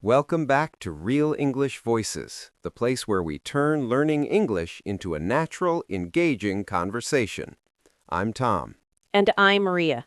Welcome back to Real English Voices, the place where we turn learning English into a natural, engaging conversation. I'm Tom. And I'm Maria.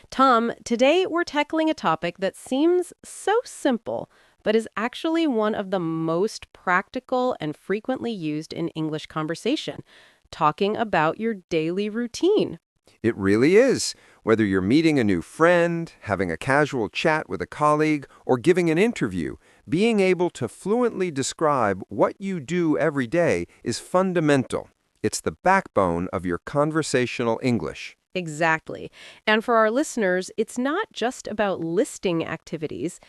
Tom, today we're tackling a topic that seems so simple, but is actually one of the most practical and frequently used in English conversation, talking about your daily routine. It really is. Whether you're meeting a new friend, having a casual chat with a colleague, or giving an interview, being able to fluently describe what you do every day is fundamental. It's the backbone of your conversational English. Exactly. And for our listeners, it's not just about listing activities.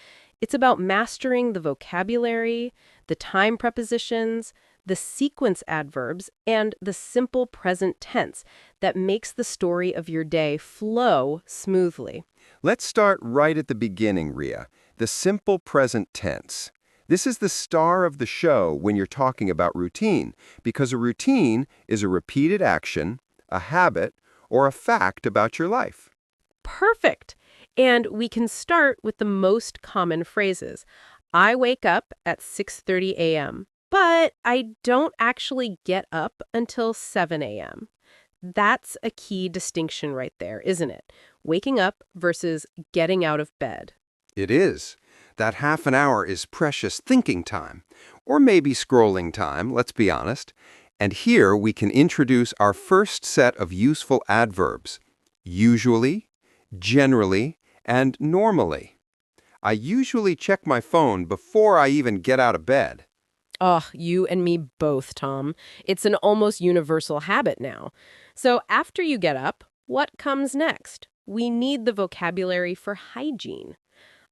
It's about mastering the vocabulary, the time prepositions, the sequence adverbs, and the simple present tense that makes the story of your day flow smoothly. Let's start right at the beginning, Ria. The simple present tense. This is the star of the show when you're talking about routine, because a routine is a repeated action, a habit, or a fact about your life. Perfect. And we can start with the most common phrases. I wake up at 6:30 a.m., but I don't actually get up until 7 a.m. That's a key distinction right there, isn't it? Waking up versus getting out of bed. It is. That half an hour is precious thinking time, or maybe scrolling time, let's be honest. And here we can introduce our first set of useful adverbs: usually, generally, and normally. I usually check my phone before I even get out of bed. Oh, you and me both, Tom. It's an almost universal habit now. So after you get up, what comes next? We need the vocabulary for hygiene.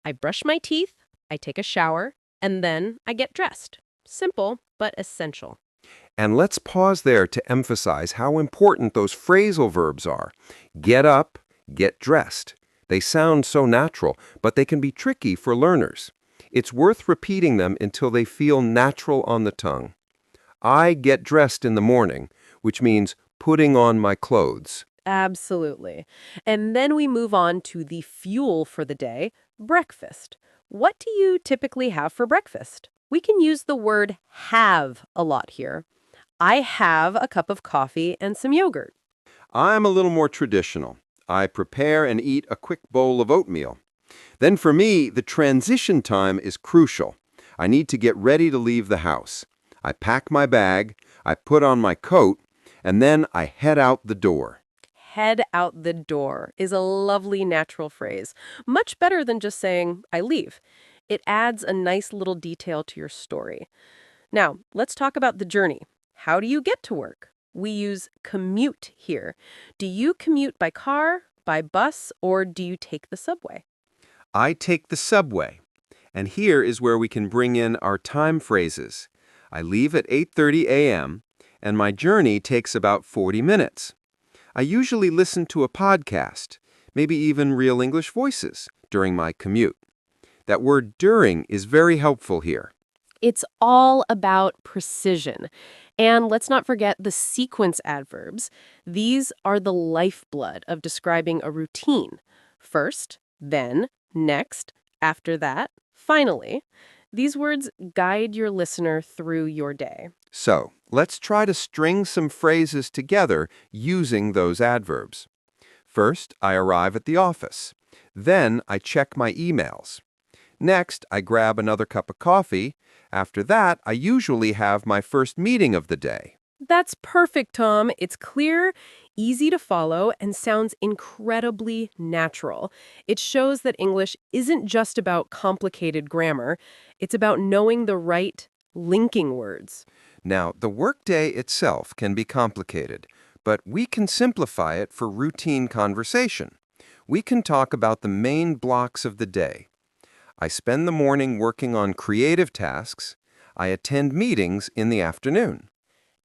I brush my teeth, I take a shower, and then I get dressed. Simple, but essential. And let's pause there to emphasize how important those phrasal verbs are. Get up, get dressed. They sound so natural, but they can be tricky for learners. It's worth repeating them until they feel natural on the tongue. I get dressed in the morning, which means putting on my clothes. Absolutely. And then we move on to the fuel for the day, breakfast. What do you typically have for breakfast? We can use the word have a lot here. I have a cup of coffee and some yogurt. I'm a little more traditional. I prepare and eat a quick bowl of oatmeal. Then for me, the transition time is crucial. I need to get ready to leave the house. I pack my bag, I put on my coat, and then I head out the door. Head out the door is a lovely natural phrase, much better than just saying, I leave. It adds a nice little detail to your story. Now, let's talk about the journey. How do you get to work? We use commute here. Do you commute by car, by bus, or do you take the subway? I take the subway. And here is where we can bring in our time phrases. I leave at 8:30 a.m., and my journey takes about 40 minutes. I usually listen to a podcast, maybe even Real English Voices, during my commute. That word during is very helpful here. It's all about precision. And let's not forget the sequence adverbs. These are the lifeblood of describing a routine. First, then, next, after that, finally. These words guide your listener through your day. So, let's try to string some phrases together using those adverbs. First, I arrive at the office. Then, I check my emails. Next, I grab another cup of coffee. After that, I usually have my first meeting of the day. That's perfect, Tom. It's clear, easy to follow, and sounds incredibly natural. It shows that English isn't just about complicated grammar. It's about knowing the right linking words. Now, the workday itself can be complicated, but we can simplify it for routine conversation. We can talk about the main blocks of the day. I spend the morning working on creative tasks. I attend meetings in the afternoon.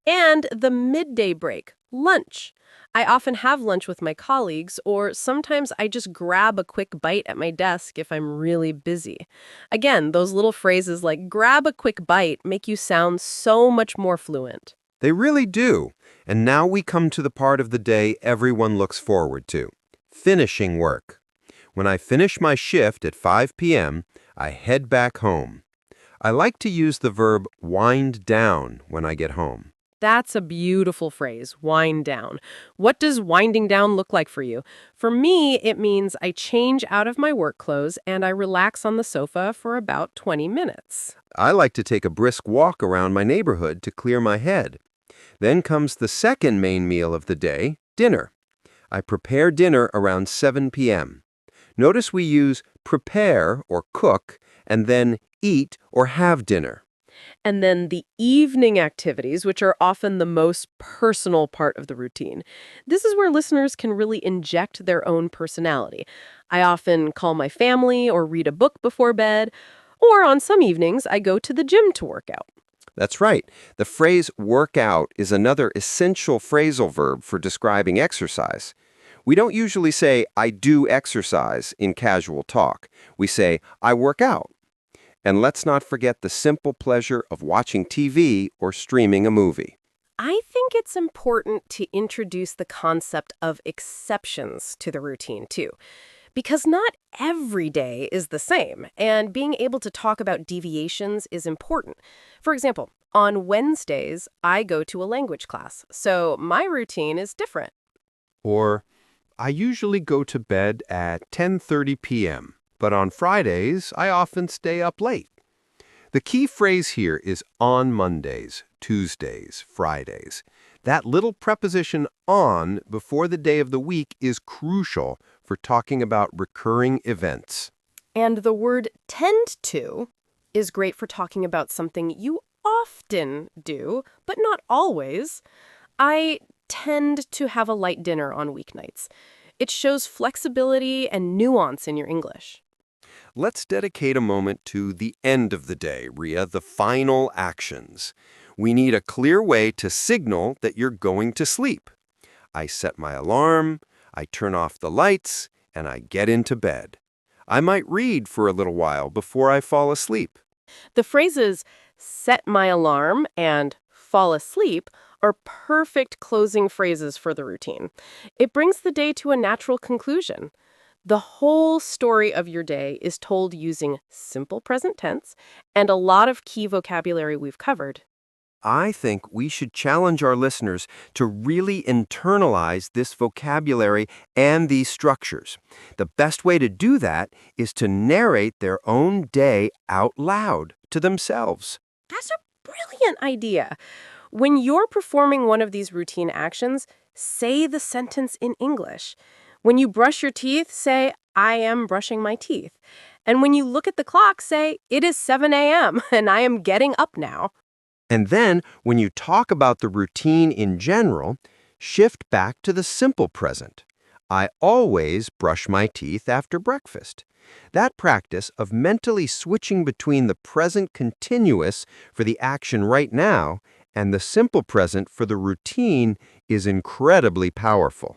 And the midday break, lunch. I often have lunch with my colleagues, or sometimes I just grab a quick bite at my desk if I'm really busy. Again, those little phrases like grab a quick bite make you sound so much more fluent. They really do. And now we come to the part of the day everyone looks forward to: finishing work. When I finish my shift at 5 p.m., I head back home. I like to use the verb wind down when I get home. That's a beautiful phrase, wind down. What does winding down look like for you? For me, it means I change out of my work clothes and I relax on the sofa for about 20 minutes. I like to take a brisk walk around my neighborhood to clear my head. Then comes the second main meal of the day, dinner. I prepare dinner around 7 p.m. Notice we use prepare or cook and then eat or have dinner. And then the evening activities, which are often the most personal part of the routine. This is where listeners can really inject their own personality. I often call my family or read a book before bed, or on some evenings, I go to the gym to work out. That's right. The phrase work out is another essential phrasal verb for describing exercise. We don't usually say, I do exercise in casual talk. We say, I work out. And let's not forget the simple pleasure of watching TV or streaming a movie. I think it's important to introduce the concept of exceptions to the routine, too. Because not every day is the same, and being able to talk about deviations is important. For example, on Wednesdays, I go to a language class, so my routine is different. Or, I usually go to bed at 10:30 p.m., but on Fridays, I often stay up late. The key phrase here is on Mondays, Tuesdays, Fridays. That little preposition on before the day of the week is crucial for talking about recurring events. And the word tend to is great for talking about something you often do, but not always. I tend to have a light dinner on weeknights. It shows flexibility and nuance in your English. Let's dedicate a moment to the end of the day, Ria, the final actions. We need a clear way to signal that you're going to sleep. I set my alarm, I turn off the lights, and I get into bed. I might read for a little while before I fall asleep. The phrases set my alarm and fall asleep are perfect closing phrases for the routine. It brings the day to a natural conclusion. The whole story of your day is told using simple present tense and a lot of key vocabulary we've covered. I think we should challenge our listeners to really internalize this vocabulary and these structures. The best way to do that is to narrate their own day out loud to themselves. That's a brilliant idea. When you're performing one of these routine actions, say the sentence in English. When you brush your teeth, say, I am brushing my teeth. And when you look at the clock, say, it is 7 a.m. and I am getting up now. And then, when you talk about the routine in general, shift back to the simple present. I always brush my teeth after breakfast. That practice of mentally switching between the present continuous for the action right now and the simple present for the routine is incredibly powerful.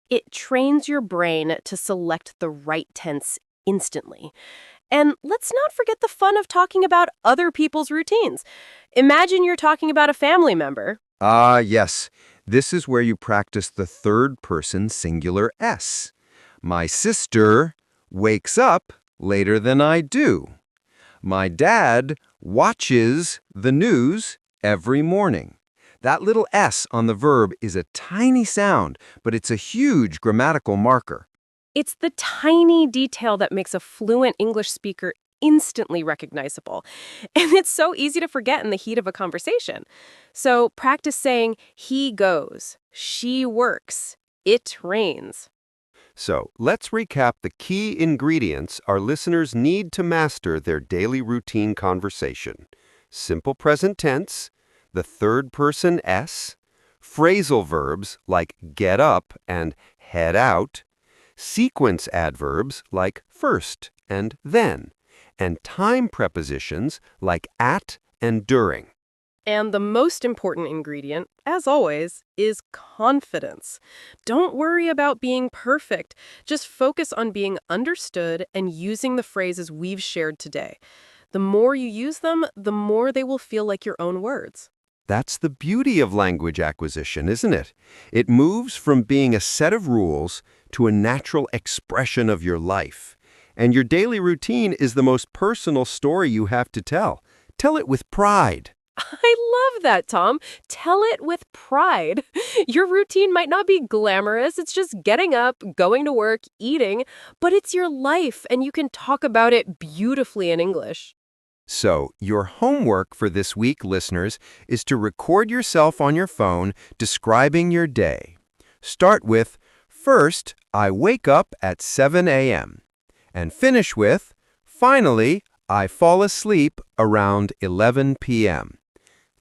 It trains your brain to select the right tense instantly. And let's not forget the fun of talking about other people's routines. Imagine you're talking about a family member. Ah, yes. This is where you practice the third person singular S. My sister wakes up later than I do. My dad watches the news every morning. That little S on the verb is a tiny sound, but it's a huge grammatical marker. It's the tiny detail that makes a fluent English speaker instantly recognizable. And it's so easy to forget in the heat of a conversation. So practice saying, he goes, she works, it rains. So, let's recap the key ingredients our listeners need to master their daily routine conversation. Simple present tense, the third person S, phrasal verbs like get up and head out, sequence adverbs like first and then, and time prepositions like at and during. And the most important ingredient, as always, is confidence. Don't worry about being perfect. Just focus on being understood and using the phrases we've shared today. The more you use them, the more they will feel like your own words. That's the beauty of language acquisition, isn't it? It moves from being a set of rules to a natural expression of your life. And your daily routine is the most personal story you have to tell. Tell it with pride. I love that, Tom. Tell it with pride. Your routine might not be glamorous. It's just getting up, going to work, eating, but it's your life, and you can talk about it beautifully in English. So, your homework for this week, listeners, is to record yourself on your phone describing your day. Start with, first, I wake up at 7 a.m. And finish with, finally, I fall asleep around 11 p.m.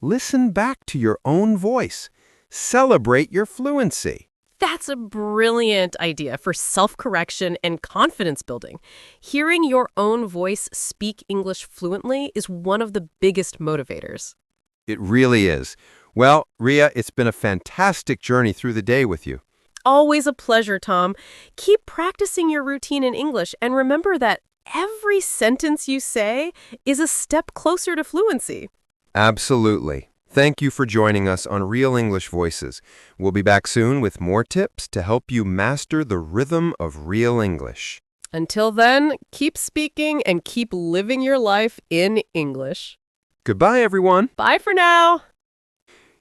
Listen back to your own voice. Celebrate your fluency. That's a brilliant idea for self-correction and confidence building. Hearing your own voice speak English fluently is one of the biggest motivators. It really is. Well, Ria, it's been a fantastic journey through the day with you. Always a pleasure, Tom. Keep practicing your routine in English and remember that every sentence you say is a step closer to fluency. Absolutely. Thank you for joining us on Real English Voices. We'll be back soon with more tips to help you master the rhythm of real English. Until then, keep speaking and keep living your life in English. Goodbye, everyone. Bye for now.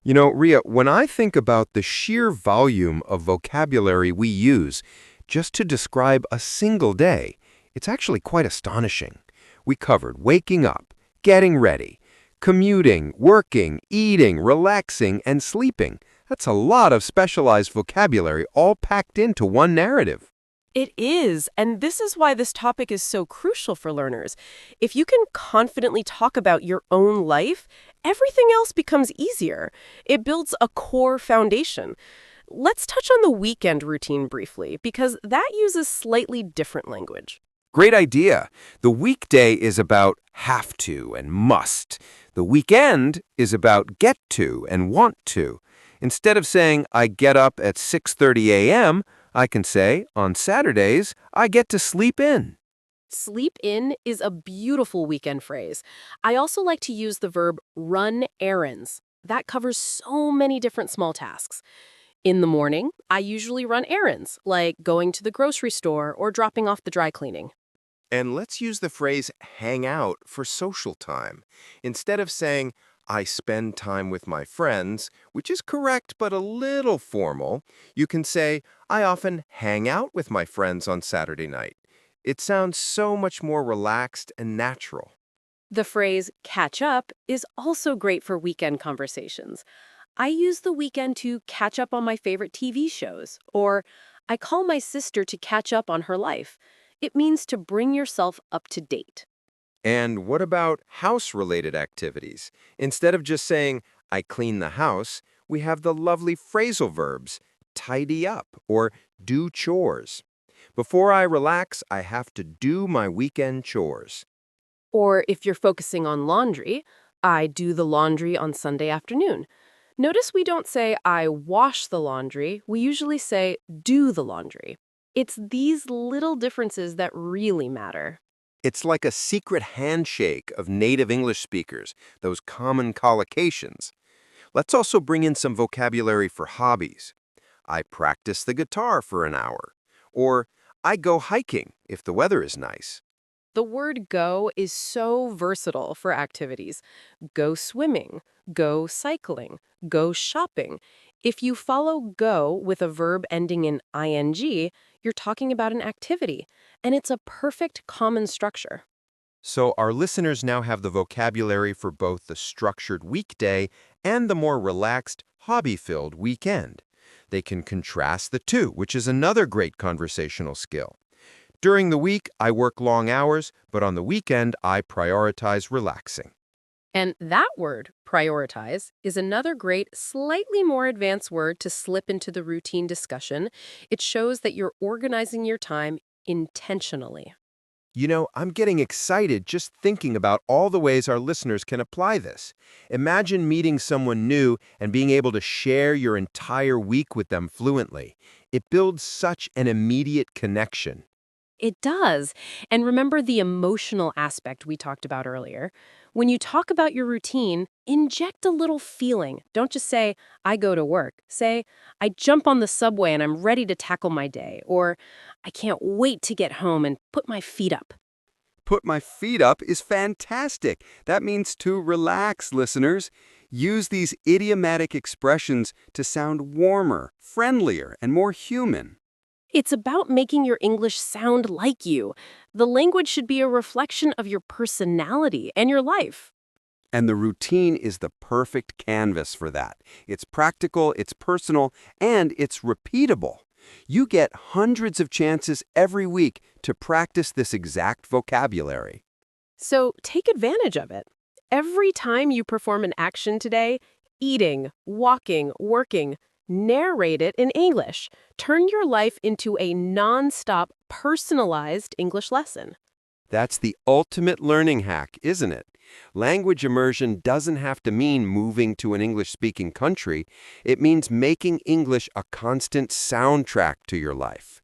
You know, Ria, when I think about the sheer volume of vocabulary we use just to describe a single day, it's actually quite astonishing. We covered waking up, getting ready, commuting, working, eating, relaxing, and sleeping. That's a lot of specialized vocabulary all packed into one narrative. It is, and this is why this topic is so crucial for learners. If you can confidently talk about your own life, everything else becomes easier. It builds a core foundation. Let's touch on the weekend routine briefly, because that uses slightly different language. Great idea. The weekday is about have to and must. The weekend is about get to and want to. Instead of saying, I get up at 6:30 a.m., I can say, on Saturdays, I get to sleep in. Sleep in is a beautiful weekend phrase. I also like to use the verb run errands. That covers so many different small tasks. In the morning, I usually run errands, like going to the grocery store or dropping off the dry cleaning. And let's use the phrase hang out for social time. Instead of saying, I spend time with my friends, which is correct but a little formal, you can say, I often hang out with my friends on Saturday night. It sounds so much more relaxed and natural. The phrase catch up is also great for weekend conversations. I use the weekend to catch up on my favorite TV shows, or I call my sister to catch up on her life. It means to bring yourself up to date. And what about house-related activities? Instead of just saying, I clean the house, we have the lovely phrasal verbs, tidy up or do chores. Before I relax, I have to do my weekend chores. Or if you're focusing on laundry, I do the laundry on Sunday afternoon. Notice we don't say I wash the laundry, we usually say do the laundry. It's these little differences that really matter. It's like a secret handshake of native English speakers, those common collocations. Let's also bring in some vocabulary for hobbies. I practice the guitar for an hour. Or I go hiking if the weather is nice. The word go is so versatile for activities. Go swimming, go cycling, go shopping. If you follow go with a verb ending in ing, you're talking about an activity, and it's a perfect common structure. So our listeners now have the vocabulary for both the structured weekday and the more relaxed, hobby-filled weekend. They can contrast the two, which is another great conversational skill. During the week, I work long hours, but on the weekend, I prioritize relaxing. And that word, prioritize, is another great, slightly more advanced word to slip into the routine discussion. It shows that you're organizing your time intentionally. You know, I'm getting excited just thinking about all the ways our listeners can apply this. Imagine meeting someone new and being able to share your entire week with them fluently. It builds such an immediate connection. It does. And remember the emotional aspect we talked about earlier. When you talk about your routine, inject a little feeling. Don't just say, I go to work. Say, I jump on the subway and I'm ready to tackle my day. Or, I can't wait to get home and put my feet up. Put my feet up is fantastic. That means to relax, listeners. Use these idiomatic expressions to sound warmer, friendlier, and more human. It's about making your English sound like you. The language should be a reflection of your personality and your life. And the routine is the perfect canvas for that. It's practical, it's personal, and it's repeatable. You get hundreds of chances every week to practice this exact vocabulary. So take advantage of it. Every time you perform an action today, eating, walking, working, narrate it in English. Turn your life into a non-stop, personalized English lesson. That's the ultimate learning hack, isn't it? Language immersion doesn't have to mean moving to an English-speaking country. It means making English a constant soundtrack to your life.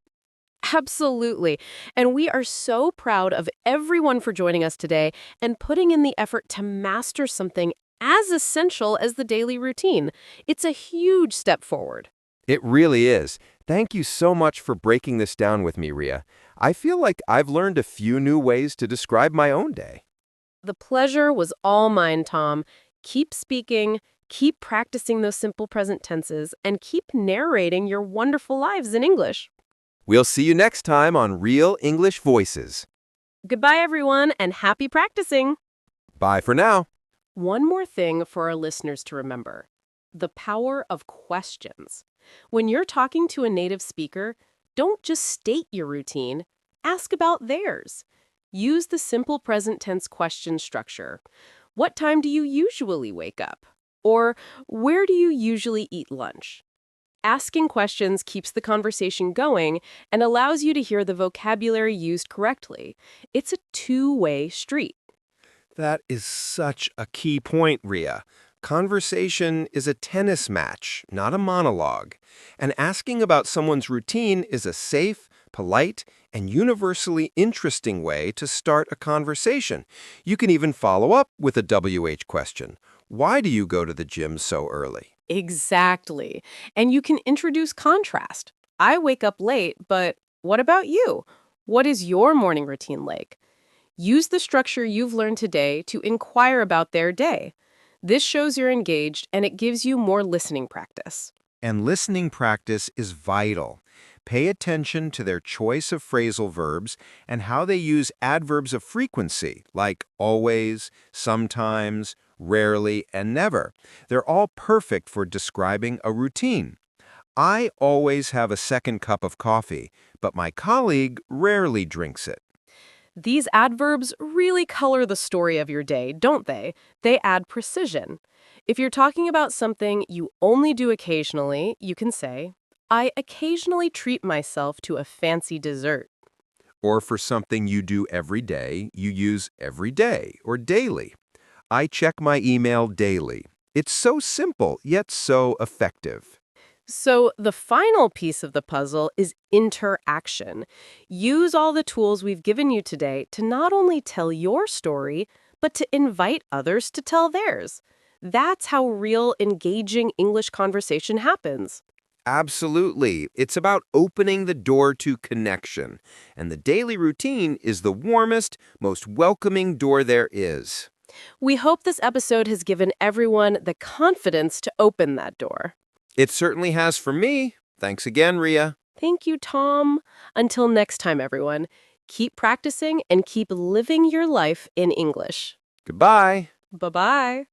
Absolutely. And we are so proud of everyone for joining us today and putting in the effort to master something as essential as the daily routine. It's a huge step forward. It really is. Thank you so much for breaking this down with me, Ria. I feel like I've learned a few new ways to describe my own day. The pleasure was all mine, Tom. Keep speaking, keep practicing those simple present tenses, and keep narrating your wonderful lives in English. We'll see you next time on Real English Voices. Goodbye, everyone, and happy practicing! Bye for now. One more thing for our listeners to remember: the power of questions. When you're talking to a native speaker, don't just state your routine, ask about theirs. Use the simple present tense question structure. What time do you usually wake up? Or where do you usually eat lunch? Asking questions keeps the conversation going and allows you to hear the vocabulary used correctly. It's a two-way street. That is such a key point, Ria. Conversation is a tennis match, not a monologue. And asking about someone's routine is a safe, polite, and universally interesting way to start a conversation. You can even follow up with a WH question. Why do you go to the gym so early? Exactly. And you can introduce contrast. I wake up late, but what about you? What is your morning routine like? Use the structure you've learned today to inquire about their day. This shows you're engaged and it gives you more listening practice. And listening practice is vital. Pay attention to their choice of phrasal verbs and how they use adverbs of frequency, like always, sometimes, rarely, and never. They're all perfect for describing a routine. I always have a second cup of coffee, but my colleague rarely drinks it. These adverbs really color the story of your day, don't they? They add precision. If you're talking about something you only do occasionally, you can say, I occasionally treat myself to a fancy dessert. Or for something you do every day, you use every day or daily. I check my email daily. It's so simple, yet so effective. So the final piece of the puzzle is interaction. Use all the tools we've given you today to not only tell your story, but to invite others to tell theirs. That's how real, engaging English conversation happens. Absolutely. It's about opening the door to connection. And the daily routine is the warmest, most welcoming door there is. We hope this episode has given everyone the confidence to open that door. It certainly has for me. Thanks again, Ria. Thank you, Tom. Until next time, everyone, keep practicing and keep living your life in English. Goodbye. Bye-bye.